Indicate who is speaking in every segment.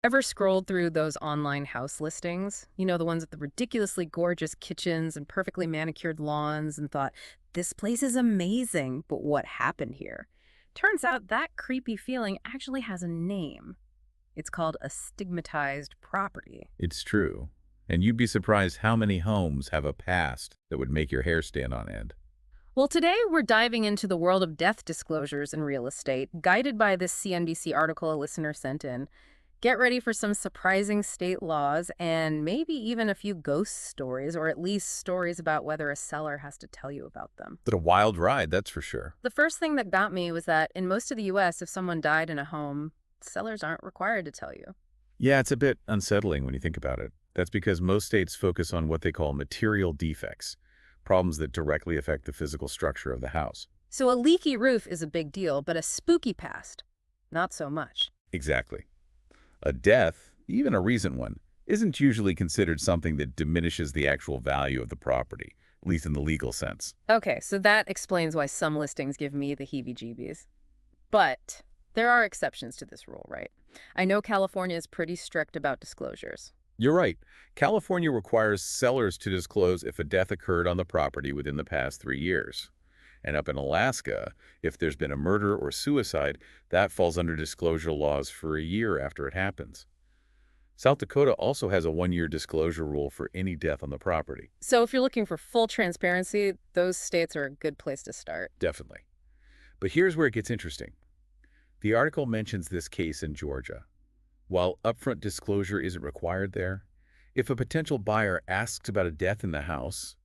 Speaker 1: Ever scrolled through those online house listings? You know, the ones with the ridiculously gorgeous kitchens and perfectly manicured lawns and thought, this place is amazing, but what happened here? Turns out that creepy feeling actually has a name. It's called a stigmatized property.
Speaker 2: It's true. And you'd be surprised how many homes have a past that would make your hair stand on end.
Speaker 1: Well, today we're diving into the world of death disclosures in real estate, guided by this CNBC article a listener sent in. Get ready for some surprising state laws and maybe even a few ghost stories, or at least stories about whether a seller has to tell you about them.
Speaker 2: It's a wild ride, that's for sure.
Speaker 1: The first thing that got me was that in most of the US, if someone died in a home, sellers aren't required to tell you.
Speaker 2: Yeah, it's a bit unsettling when you think about it. That's because most states focus on what they call material defects, problems that directly affect the physical structure of the house.
Speaker 1: So a leaky roof is a big deal, but a spooky past, not so much.
Speaker 2: Exactly. A death, even a recent one, isn't usually considered something that diminishes the actual value of the property, at least in the legal sense.
Speaker 1: Okay, so that explains why some listings give me the heebie-jeebies. But there are exceptions to this rule, right? I know California is pretty strict about disclosures.
Speaker 2: You're right. California requires sellers to disclose if a death occurred on the property within the past 3 years. And up in Alaska, if there's been a murder or suicide, that falls under disclosure laws for a year after it happens. South Dakota also has a 1-year disclosure rule for any death on the property.
Speaker 1: So if you're looking for full transparency, those states are a good place to start.
Speaker 2: Definitely. But here's where it gets interesting. The article mentions this case in Georgia. While upfront disclosure isn't required there, if a potential buyer asks about a death in the house,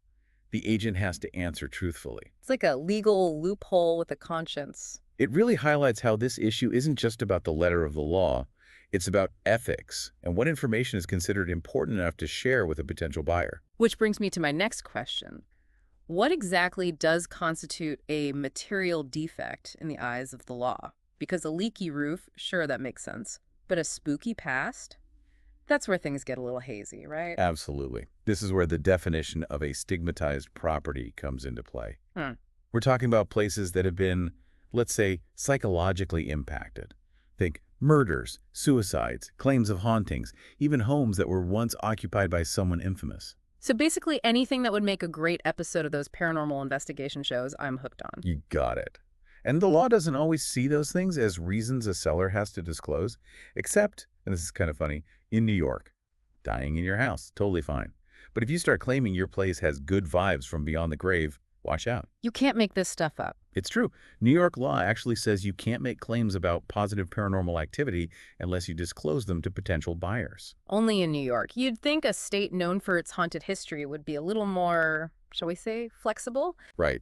Speaker 2: the agent has to answer truthfully.
Speaker 1: It's like a legal loophole with a conscience.
Speaker 2: It really highlights how this issue isn't just about the letter of the law, it's about ethics and what information is considered important enough to share with a potential buyer.
Speaker 1: Which brings me to my next question. What exactly does constitute a material defect in the eyes of the law? Because a leaky roof, sure, that makes sense. But a spooky past? That's where things get a little hazy, right?
Speaker 2: Absolutely. This is where the definition of a stigmatized property comes into play.
Speaker 1: Hmm.
Speaker 2: We're talking about places that have been, let's say, psychologically impacted. Think murders, suicides, claims of hauntings, even homes that were once occupied by someone infamous.
Speaker 1: So basically anything that would make a great episode of those paranormal investigation shows, I'm hooked on.
Speaker 2: You got it. And the law doesn't always see those things as reasons a seller has to disclose, except, and this is kind of funny, in New York. Dying in your house, totally fine. But if you start claiming your place has good vibes from beyond the grave, watch out.
Speaker 1: You can't make this stuff up.
Speaker 2: It's true. New York law actually says you can't make claims about positive paranormal activity unless you disclose them to potential buyers.
Speaker 1: Only in New York. You'd think a state known for its haunted history would be a little more, shall we say, flexible?
Speaker 2: Right.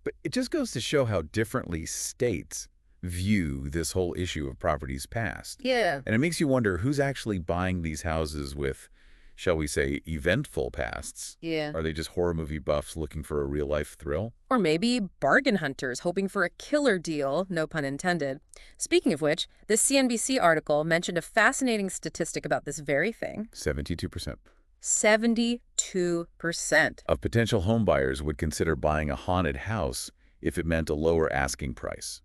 Speaker 2: But it just goes to show how differently states view this whole issue of property's past.
Speaker 1: Yeah.
Speaker 2: And it makes you wonder who's actually buying these houses with, shall we say, eventful pasts.
Speaker 1: Yeah.
Speaker 2: Are they just horror movie buffs looking for a real-life thrill?
Speaker 1: Or maybe bargain hunters hoping for a killer deal, no pun intended. Speaking of which, this CNBC article mentioned a fascinating statistic about this very thing.
Speaker 2: 72%
Speaker 1: 72%.
Speaker 2: of potential homebuyers would consider buying a haunted house if it meant a lower asking price.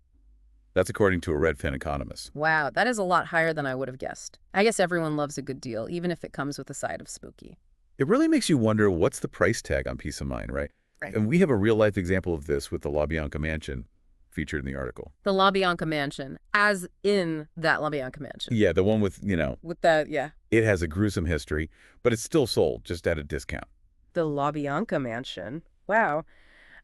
Speaker 2: That's according to a Redfin economist.
Speaker 1: Wow, that is a lot higher than I would have guessed. I guess everyone loves a good deal, even if it comes with a side of spooky.
Speaker 2: It really makes you wonder what's the price tag on peace of mind, right?
Speaker 1: Right.
Speaker 2: And we have a real-life example of this with the La Bianca mansion featured in the article.
Speaker 1: The La Bianca mansion, as in that La Bianca mansion.
Speaker 2: Yeah, the one with,
Speaker 1: With that, yeah.
Speaker 2: it has a gruesome history, but it's still sold, just at a discount.
Speaker 1: The La Bianca mansion. Wow.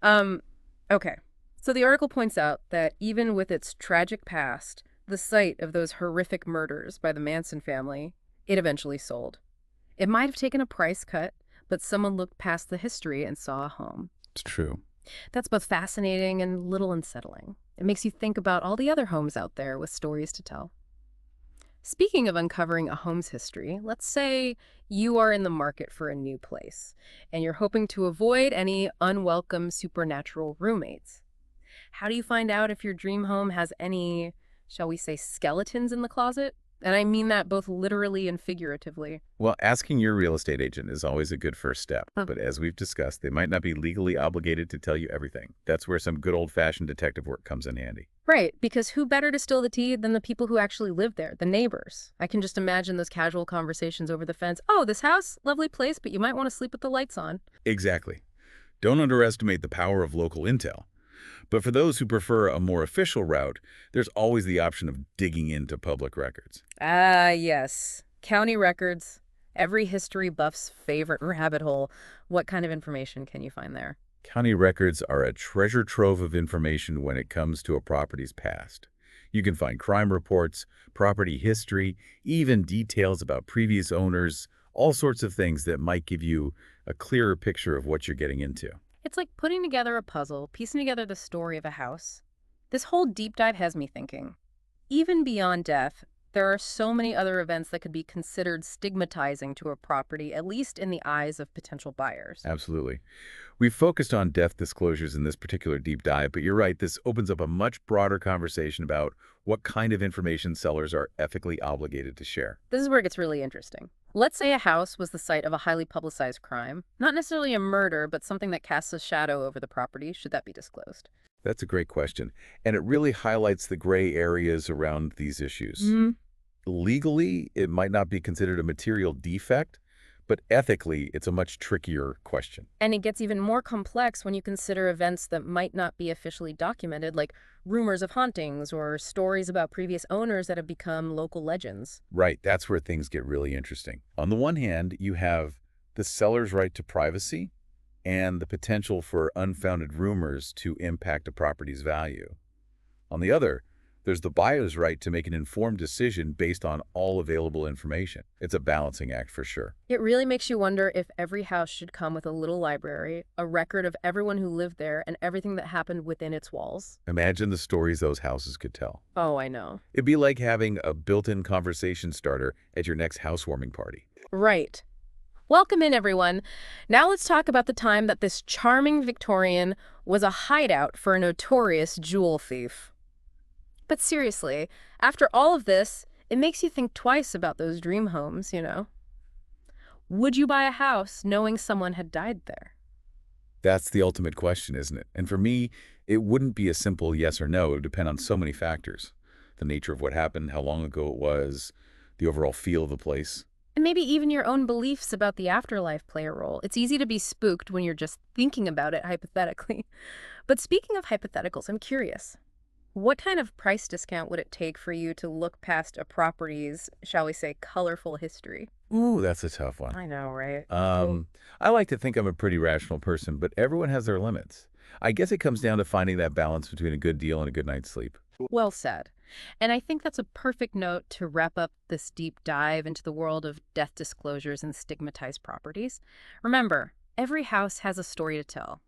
Speaker 1: Okay. So the article points out that even with its tragic past, the site of those horrific murders by the Manson family, it eventually sold. It might have taken a price cut, but someone looked past the history and saw a home.
Speaker 2: It's true.
Speaker 1: That's both fascinating and a little unsettling. It makes you think about all the other homes out there with stories to tell. Speaking of uncovering a home's history, let's say you are in the market for a new place, and you're hoping to avoid any unwelcome supernatural roommates. How do you find out if your dream home has any, shall we say, skeletons in the closet? And I mean that both literally and figuratively.
Speaker 2: Well, asking your real estate agent is always a good first step,
Speaker 1: Huh.
Speaker 2: but as we've discussed, they might not be legally obligated to tell you everything. That's where some good old-fashioned detective work comes in handy.
Speaker 1: Right, because who better to spill the tea than the people who actually live there, the neighbors? I can just imagine those casual conversations over the fence. Oh, this house? Lovely place, but you might want to sleep with the lights on.
Speaker 2: Exactly. Don't underestimate the power of local intel. But for those who prefer a more official route, there's always the option of digging into public records.
Speaker 1: Ah, yes. County records, every history buff's favorite rabbit hole. What kind of information can you find there?
Speaker 2: County records are a treasure trove of information when it comes to a property's past. You can find crime reports, property history, even details about previous owners, all sorts of things that might give you a clearer picture of what you're getting into.
Speaker 1: It's like putting together a puzzle, piecing together the story of a house. This whole deep dive has me thinking. Even beyond death, there are so many other events that could be considered stigmatizing to a property, at least in the eyes of potential buyers.
Speaker 2: Absolutely. We've focused on death disclosures in this particular deep dive, but you're right, this opens up a much broader conversation about what kind of information sellers are ethically obligated to share.
Speaker 1: This is where it gets really interesting. Let's say a house was the site of a highly publicized crime, not necessarily a murder, but something that casts a shadow over the property. Should that be disclosed?
Speaker 2: That's a great question, and it really highlights the gray areas around these issues.
Speaker 1: Mm.
Speaker 2: Legally, it might not be considered a material defect, but ethically, it's a much trickier question.
Speaker 1: And it gets even more complex when you consider events that might not be officially documented, like rumors of hauntings or stories about previous owners that have become local legends.
Speaker 2: Right, that's where things get really interesting. On the one hand, you have the seller's right to privacy and the potential for unfounded rumors to impact a property's value. On the other, there's the buyer's right to make an informed decision based on all available information. It's a balancing act for sure.
Speaker 1: It really makes you wonder if every house should come with a little library, a record of everyone who lived there and everything that happened within its walls.
Speaker 2: Imagine the stories those houses could tell.
Speaker 1: Oh, I know.
Speaker 2: It'd be like having a built-in conversation starter at your next housewarming party.
Speaker 1: Right. Welcome in, everyone. Now let's talk about the time that this charming Victorian was a hideout for a notorious jewel thief. But seriously, after all of this, it makes you think twice about those dream homes. Would you buy a house knowing someone had died there?
Speaker 2: That's the ultimate question, isn't it? And for me, it wouldn't be a simple yes or no. It would depend on so many factors. The nature of what happened, how long ago it was, the overall feel of the place.
Speaker 1: And maybe even your own beliefs about the afterlife play a role. It's easy to be spooked when you're just thinking about it hypothetically. But speaking of hypotheticals, I'm curious. What kind of price discount would it take for you to look past a property's, shall we say, colorful history?
Speaker 2: Ooh, that's a tough one.
Speaker 1: I know, right?
Speaker 2: Um, I like to think I'm a pretty rational person, but everyone has their limits. I guess it comes down to finding that balance between a good deal and a good night's sleep.
Speaker 1: Well said. And I think that's a perfect note to wrap up this deep dive into the world of death disclosures and stigmatized properties. Remember, every house has a story to tell.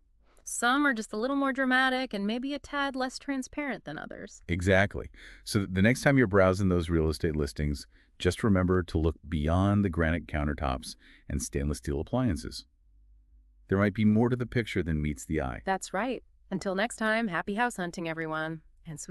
Speaker 1: Some are just a little more dramatic and maybe a tad less transparent than others.
Speaker 2: Exactly. So the next time you're browsing those real estate listings, just remember to look beyond the granite countertops and stainless steel appliances. There might be more to the picture than meets the eye.
Speaker 1: That's right. Until next time, happy house hunting, everyone. And sweet.